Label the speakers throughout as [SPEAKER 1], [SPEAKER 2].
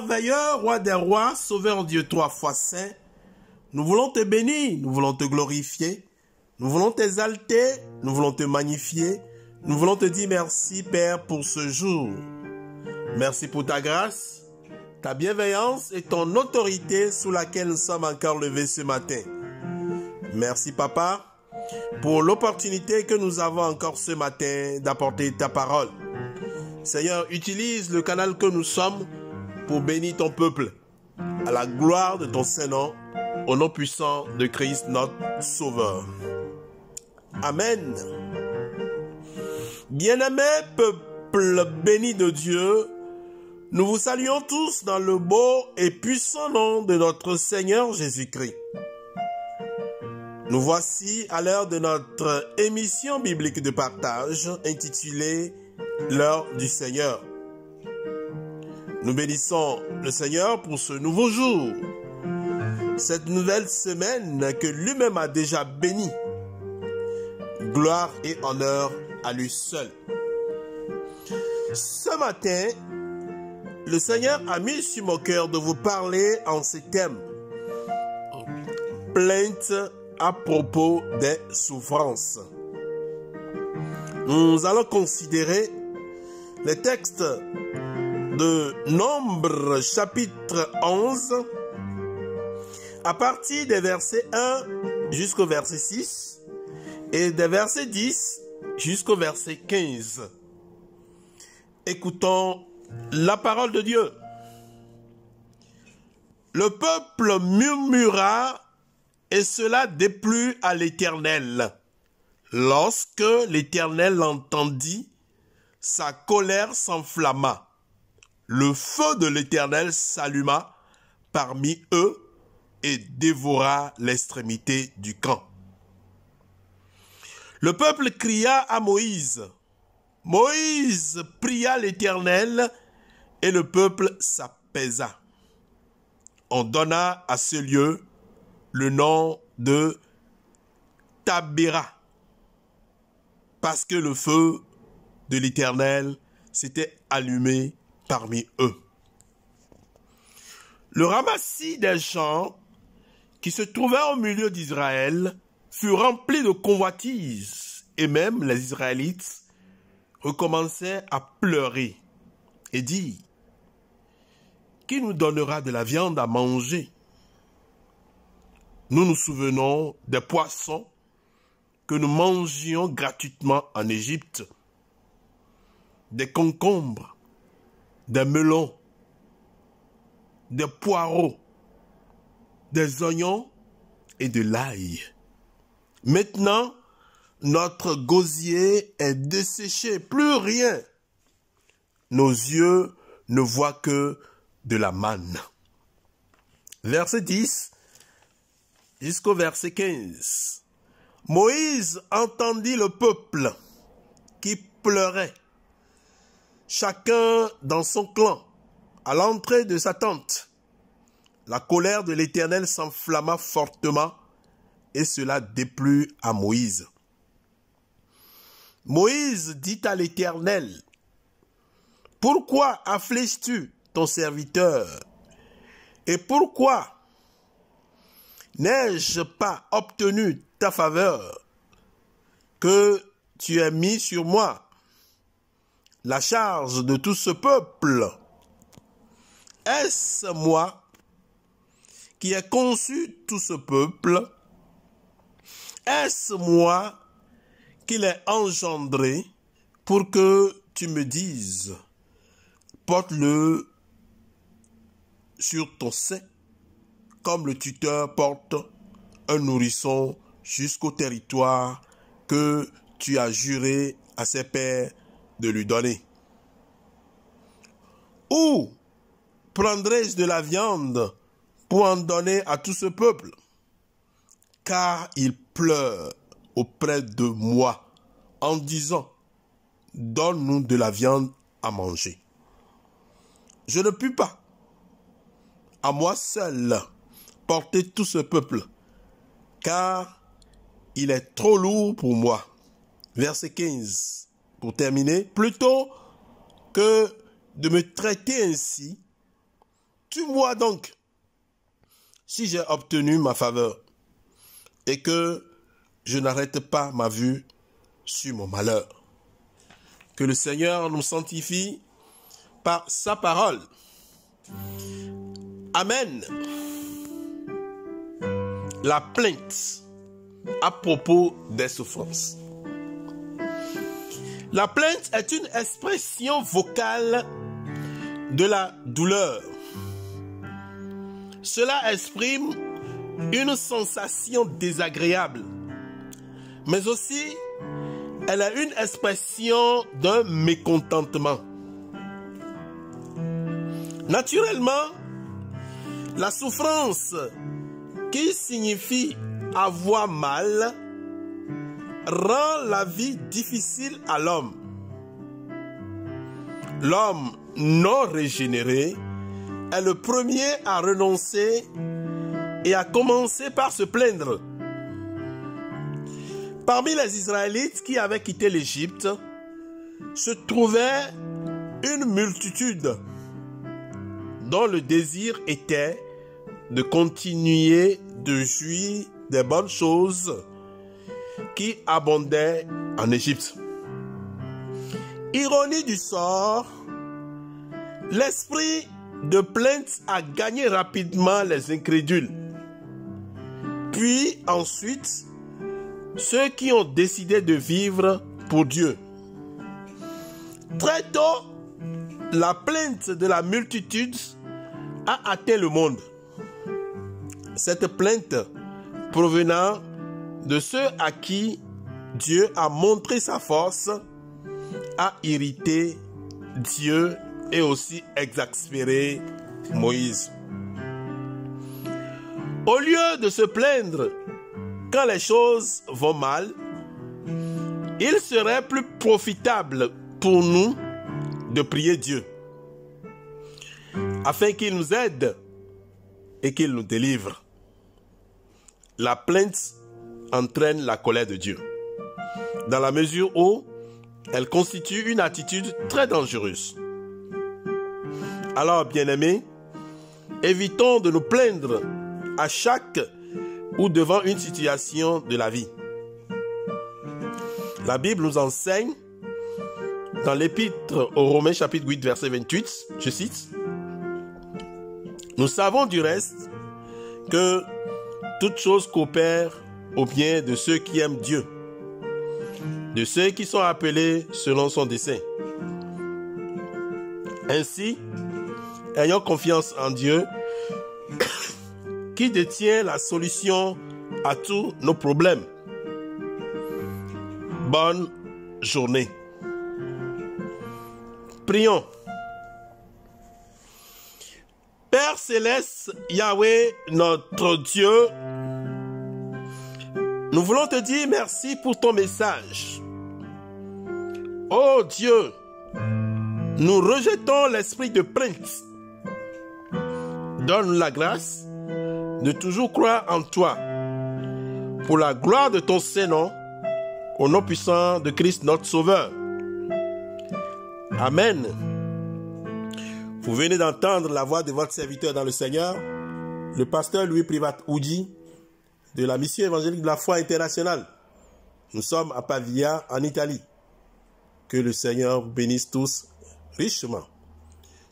[SPEAKER 1] merveilleux, roi des rois, sauveur Dieu trois fois saint, nous voulons te bénir, nous voulons te glorifier, nous voulons t'exalter, nous voulons te magnifier, nous voulons te dire merci Père pour ce jour. Merci pour ta grâce, ta bienveillance et ton autorité sous laquelle nous sommes encore levés ce matin. Merci Papa pour l'opportunité que nous avons encore ce matin d'apporter ta parole. Seigneur, utilise le canal que nous sommes pour bénir ton peuple, à la gloire de ton Saint-Nom, au nom puissant de Christ notre Sauveur. Amen. Bien-aimé peuple béni de Dieu, nous vous saluons tous dans le beau et puissant nom de notre Seigneur Jésus-Christ. Nous voici à l'heure de notre émission biblique de partage intitulée « L'heure du Seigneur ». Nous bénissons le Seigneur pour ce nouveau jour, cette nouvelle semaine que lui-même a déjà bénie. Gloire et honneur à lui seul. Ce matin, le Seigneur a mis sur mon cœur de vous parler en ces thèmes. Plainte à propos des souffrances. Nous allons considérer les textes de Nombre chapitre 11 à partir des versets 1 jusqu'au verset 6 et des versets 10 jusqu'au verset 15. Écoutons la parole de Dieu. Le peuple murmura et cela déplut à l'Éternel. Lorsque l'Éternel l'entendit, sa colère s'enflamma. Le feu de l'Éternel s'alluma parmi eux et dévora l'extrémité du camp. Le peuple cria à Moïse. Moïse pria l'Éternel et le peuple s'apaisa. On donna à ce lieu le nom de Tabéra, parce que le feu de l'Éternel s'était allumé parmi eux. Le ramassis des gens qui se trouvaient au milieu d'Israël fut rempli de convoitises, et même les Israélites recommençaient à pleurer et dire: qui nous donnera de la viande à manger? Nous nous souvenons des poissons que nous mangions gratuitement en Égypte, des concombres, des melons, des poireaux, des oignons et de l'ail. Maintenant, notre gosier est desséché, plus rien. Nos yeux ne voient que de la manne. Verset 10 jusqu'au verset 15. Moïse entendit le peuple qui pleurait, chacun dans son clan, à l'entrée de sa tente. La colère de l'Éternel s'enflamma fortement, et cela déplut à Moïse. Moïse dit à l'Éternel: pourquoi affliges-tu ton serviteur? Et pourquoi n'ai-je pas obtenu ta faveur que tu as mis sur moi la charge de tout ce peuple? Est-ce moi qui ai conçu tout ce peuple? Est-ce moi qui l'ai engendré pour que tu me dises: porte-le sur ton sein, comme le tuteur porte un nourrisson jusqu'au territoire que tu as juré à ses pères de lui donner? Où prendrai-je de la viande pour en donner à tout ce peuple? Car il pleure auprès de moi en disant: donne-nous de la viande à manger. Je ne puis pas, à moi seul, porter tout ce peuple, car il est trop lourd pour moi. Verset 15, pour terminer. Plutôt que de me traiter ainsi, tue-moi donc si j'ai obtenu ma faveur et que je n'arrête pas ma vue sur mon malheur. Que le Seigneur nous sanctifie par sa parole. Amen. La plainte à propos des souffrances. La plainte est une expression vocale de la douleur. Cela exprime une sensation désagréable, mais aussi elle est une expression d'un mécontentement. Naturellement, la souffrance qui signifie avoir mal rend la vie difficile à l'homme. L'homme non régénéré est le premier à renoncer et à commencer par se plaindre. Parmi les Israélites qui avaient quitté l'Égypte se trouvait une multitude dont le désir était de continuer de jouir des bonnes choses qui abondaient en Égypte. Ironie du sort, l'esprit de plainte a gagné rapidement les incrédules. Puis ensuite, ceux qui ont décidé de vivre pour Dieu. Très tôt, la plainte de la multitude a atteint le monde. Cette plainte provenant de ceux à qui Dieu a montré sa force a irrité Dieu et aussi exaspéré Moïse. Au lieu de se plaindre quand les choses vont mal, il serait plus profitable pour nous de prier Dieu afin qu'il nous aide et qu'il nous délivre. La plainte entraîne la colère de Dieu, dans la mesure où elle constitue une attitude très dangereuse. Alors, bien-aimés, évitons de nous plaindre à chaque ou devant une situation de la vie. La Bible nous enseigne, dans l'Épître aux Romains chapitre 8, verset 28, je cite, « Nous savons du reste que toute chose coopère au bien de ceux qui aiment Dieu, de ceux qui sont appelés selon son dessein. Ainsi, ayons confiance en Dieu, qui détient la solution à tous nos problèmes. » Bonne journée. Prions. Père céleste, Yahweh, notre Dieu, nous voulons te dire merci pour ton message. Oh Dieu, nous rejetons l'esprit de plainte. Donne-nous la grâce de toujours croire en toi. Pour la gloire de ton Saint-Nom, au nom puissant de Christ notre Sauveur. Amen. Vous venez d'entendre la voix de votre serviteur dans le Seigneur, le pasteur Louis Privat Oudji, de la mission évangélique de la foi internationale. Nous sommes à Pavia, en Italie. Que le Seigneur vous bénisse tous richement.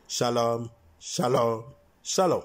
[SPEAKER 1] Shalom, shalom, shalom.